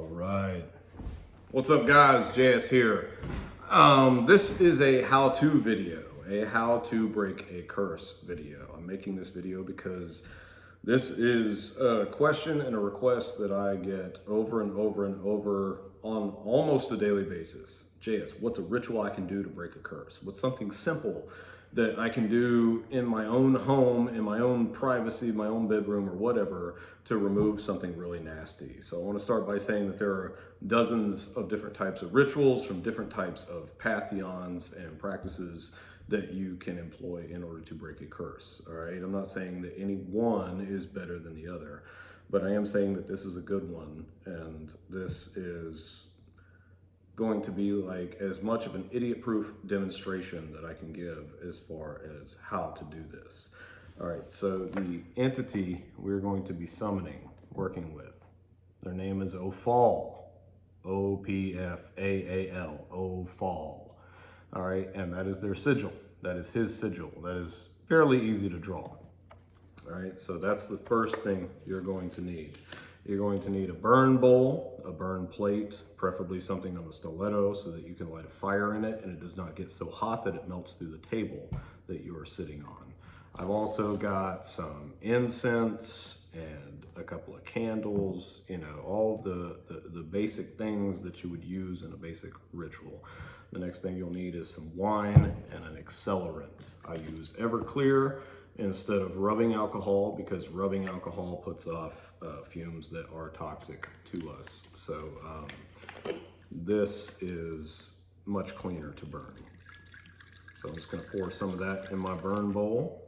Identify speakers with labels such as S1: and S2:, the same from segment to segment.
S1: All right. What's up, guys? JS here. This is a how-to video, a how to break a curse video. I'm making this video because this is a question and a request that I get over and over and over on almost a daily basis. JS, what's a ritual I can do to break a curse? What's something simple that I can do in my own home, in my own privacy, my own bedroom or whatever, to remove something really nasty? So I want to start by saying that there are dozens of different types of rituals from different types of pantheons and practices that you can employ in order to break a curse. All right, I'm not saying that any one is better than the other, but I am saying that this is a good one, and this is going to be like as much of an idiot-proof demonstration that I can give as far as how to do this. All right, so the entity we're going to be summoning, working with, their name is Ophaal, O-P-F-A-A-L, Ophaal. All right, and that is their sigil. That is his sigil. That is fairly easy to draw. All right, so that's the first thing you're going to need. You're going to need a burn bowl, a burn plate, preferably something on a stiletto so that you can light a fire in it and it does not get so hot that it melts through the table that you are sitting on. I've also got some incense and a couple of candles, you know, all the basic things that you would use in a basic ritual. The next thing you'll need is some wine and an accelerant. I use Everclear instead of rubbing alcohol, because rubbing alcohol puts off fumes that are toxic to us. So this is much cleaner to burn. So I'm just gonna pour some of that in my burn bowl.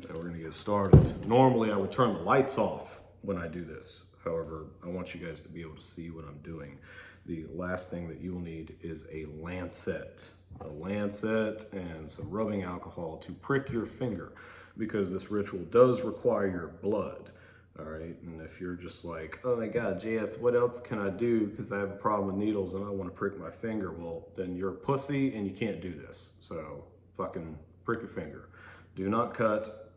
S1: And we're gonna get started. Normally I would turn the lights off when I do this. However, I want you guys to be able to see what I'm doing. The last thing that you'll need is a lancet. A lancet and some rubbing alcohol to prick your finger, because this ritual does require your blood. All right, and if you're just like, oh my God, JS, what else can I do? Because I have a problem with needles and I want to prick my finger. Well, then you're a pussy and you can't do this. So fucking prick your finger. Do not cut.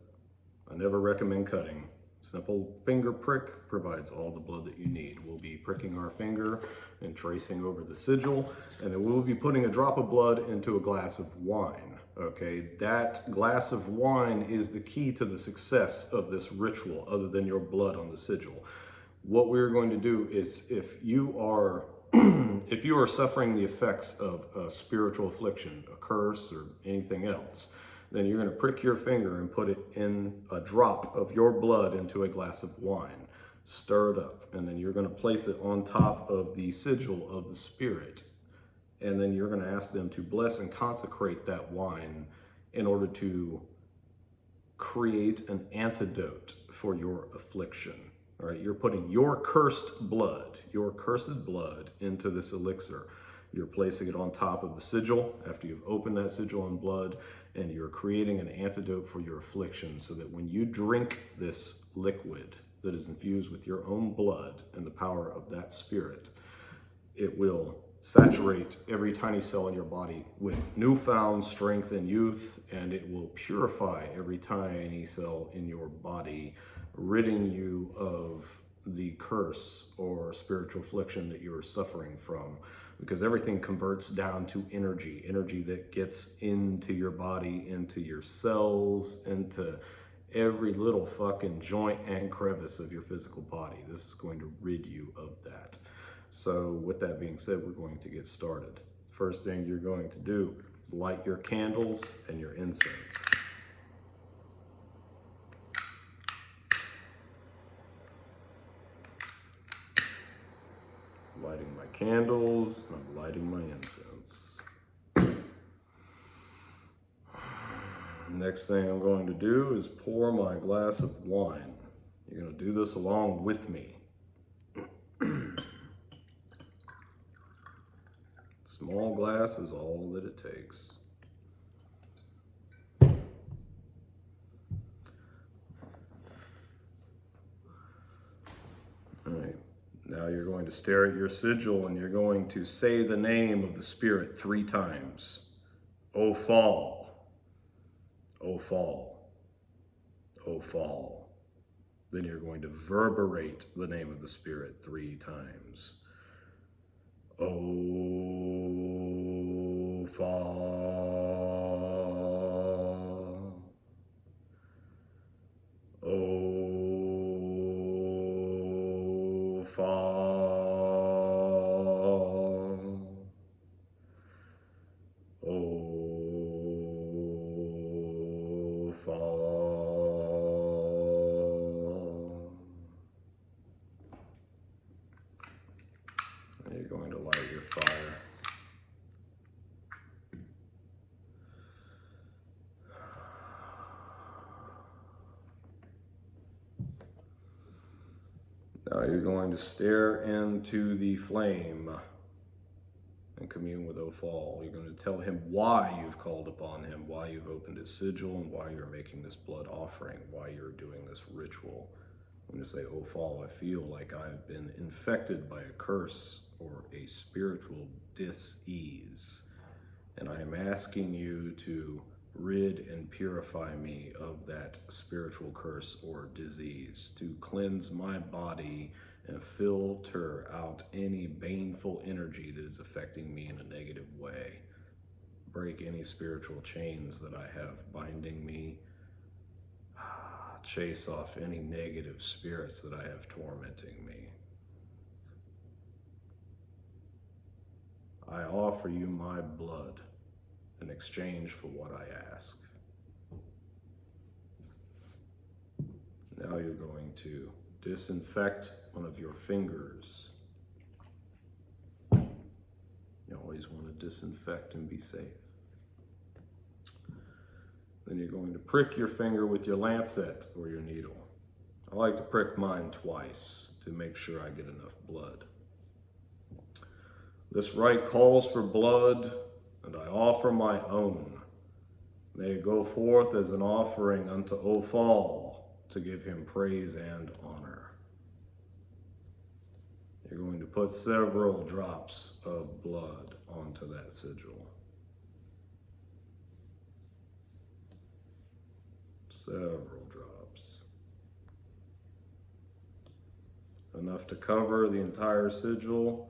S1: I never recommend cutting. Simple finger prick provides all the blood that you need. We'll be pricking our finger and tracing over the sigil, and then we'll be putting a drop of blood into a glass of wine. Okay, that glass of wine is the key to the success of this ritual, other than your blood on the sigil. What we're going to do is, if you are if you are suffering the effects of a spiritual affliction, a curse, or anything else, then you're going to prick your finger and put it in a drop of your blood into a glass of wine. Stir it up, and then you're going to place it on top of the sigil of the spirit. And then you're going to ask them to bless and consecrate that wine in order to create an antidote for your affliction. All right, you're putting your cursed blood into this elixir. You're placing it on top of the sigil after you've opened that sigil in blood, and you're creating an antidote for your affliction, so that when you drink this liquid that is infused with your own blood and the power of that spirit, it will saturate every tiny cell in your body with newfound strength and youth, and it will purify every tiny cell in your body, ridding you of the curse or spiritual affliction that you are suffering from. Because everything converts down to energy that gets into your body, into your cells, into every little fucking joint and crevice of your physical body. This is going to rid you of that. So with that being said, we're going to get started. First thing you're going to do is light your candles and your incense. Lighting my candles, I'm lighting my incense. Next thing I'm going to do is pour my glass of wine. You're going to do this along with me. Small glass is all that it takes. All right. Now you're going to stare at your sigil and you're going to say the name of the spirit 3 times. Ophaal, Ophaal, Ophaal. Then you're going to reverberate the name of the spirit 3 times. O Fa. O Fa. O Fa. You're going to light your fire. Now you're going to stare into the flame and commune with Ophal. You're going to tell him why you've called upon him, why you've opened his sigil, and why you're making this blood offering, why you're doing this ritual. When you say, Ophal, I feel like I've been infected by a curse or a spiritual dis-ease, and I am asking you to rid and purify me of that spiritual curse or disease, to cleanse my body and filter out any baneful energy that is affecting me in a negative way. Break any spiritual chains that I have binding me. Chase off any negative spirits that I have tormenting me. I offer you my blood in exchange for what I ask. Now you're going to disinfect one of your fingers. You always want to disinfect and be safe. Then you're going to prick your finger with your lancet or your needle. I like to prick mine twice to make sure I get enough blood. This rite calls for blood, and I offer my own. May it go forth as an offering unto Ophal to give him praise and honor. You're going to put several drops of blood onto that sigil. Several drops. Enough to cover the entire sigil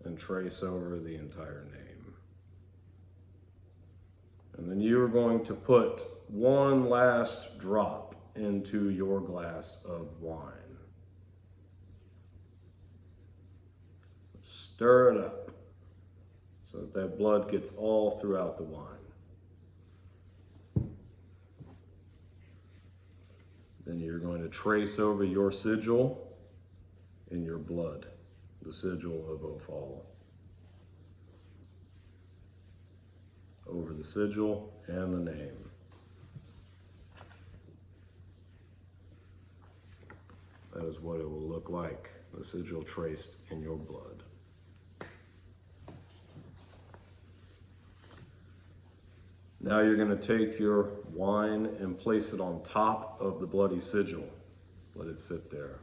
S1: and trace over the entire name. And then you are going to put one last drop into your glass of wine. Stir it up so that that blood gets all throughout the wine. Then you're going to trace over your sigil in your blood, the sigil of Ophal. Over the sigil and the name. That is what it will look like, the sigil traced in your blood. Now you're going to take your wine and place it on top of the bloody sigil. Let it sit there.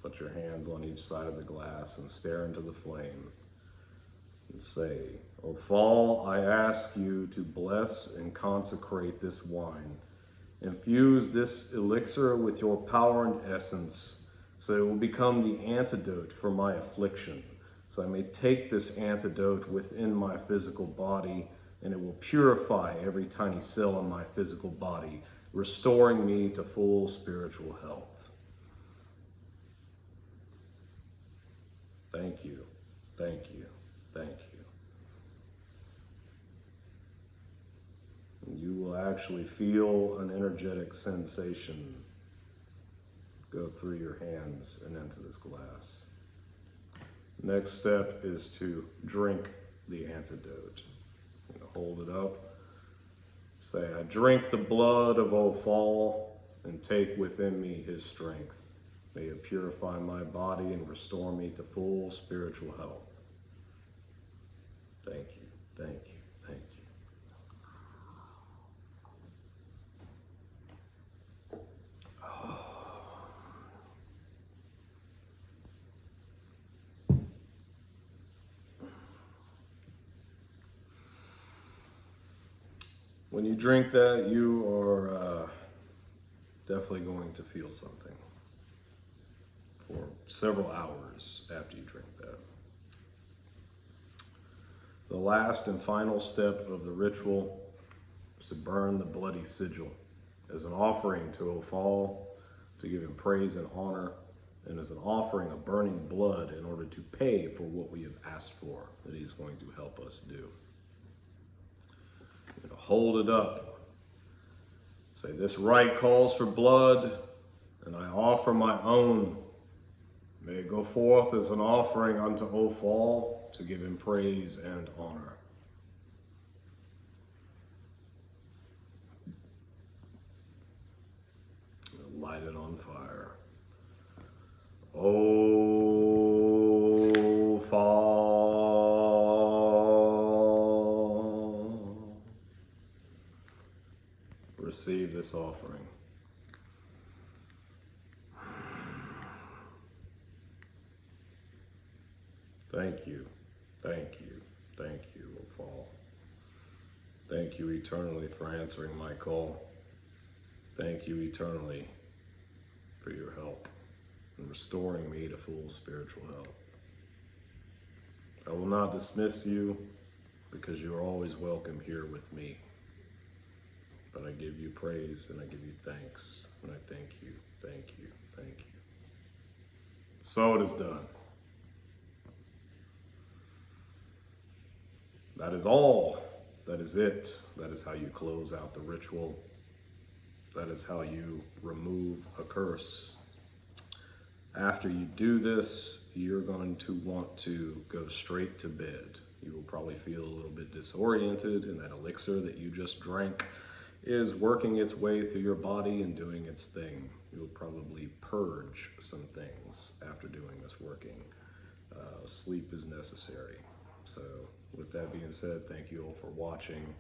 S1: Put your hands on each side of the glass and stare into the flame. And say, Ophal, I ask you to bless and consecrate this wine. Infuse this elixir with your power and essence, so it will become the antidote for my affliction. So I may take this antidote within my physical body, and it will purify every tiny cell in my physical body, restoring me to full spiritual health. Thank you, thank you, thank you. And you will actually feel an energetic sensation go through your hands and into this glass. Next step is to drink the antidote. Hold it up. Say, I drink the blood of Ophal and take within me his strength. May it purify my body and restore me to full spiritual health. Thank you, thank you, thank you. When you drink that, you are definitely going to feel something. several hours after you drink that. The last and final step of the ritual is to burn the bloody sigil as an offering to Ophal, to give him praise and honor, and as an offering of burning blood in order to pay for what we have asked for, that he's going to help us do. You're going to hold it up. Say, this rite calls for blood, and I offer my own. May it go forth as an offering unto Ophal to give him praise and honor. Light it on fire. Ophal, receive this offering. Thank you, thank you, thank you, Ophal. Thank you eternally for answering my call. Thank you eternally for your help in restoring me to full spiritual health. I will not dismiss you because you are always welcome here with me. But I give you praise and I give you thanks, and I thank you, thank you, thank you. So it is done. That is all. That is it. That is how you close out the ritual. That is how you remove a curse. After you do this, you're going to want to go straight to bed. You will probably feel a little bit disoriented, and that elixir that you just drank is working its way through your body and doing its thing. You'll probably purge some things after doing this working. Sleep is necessary. So with that being said, thank you all for watching.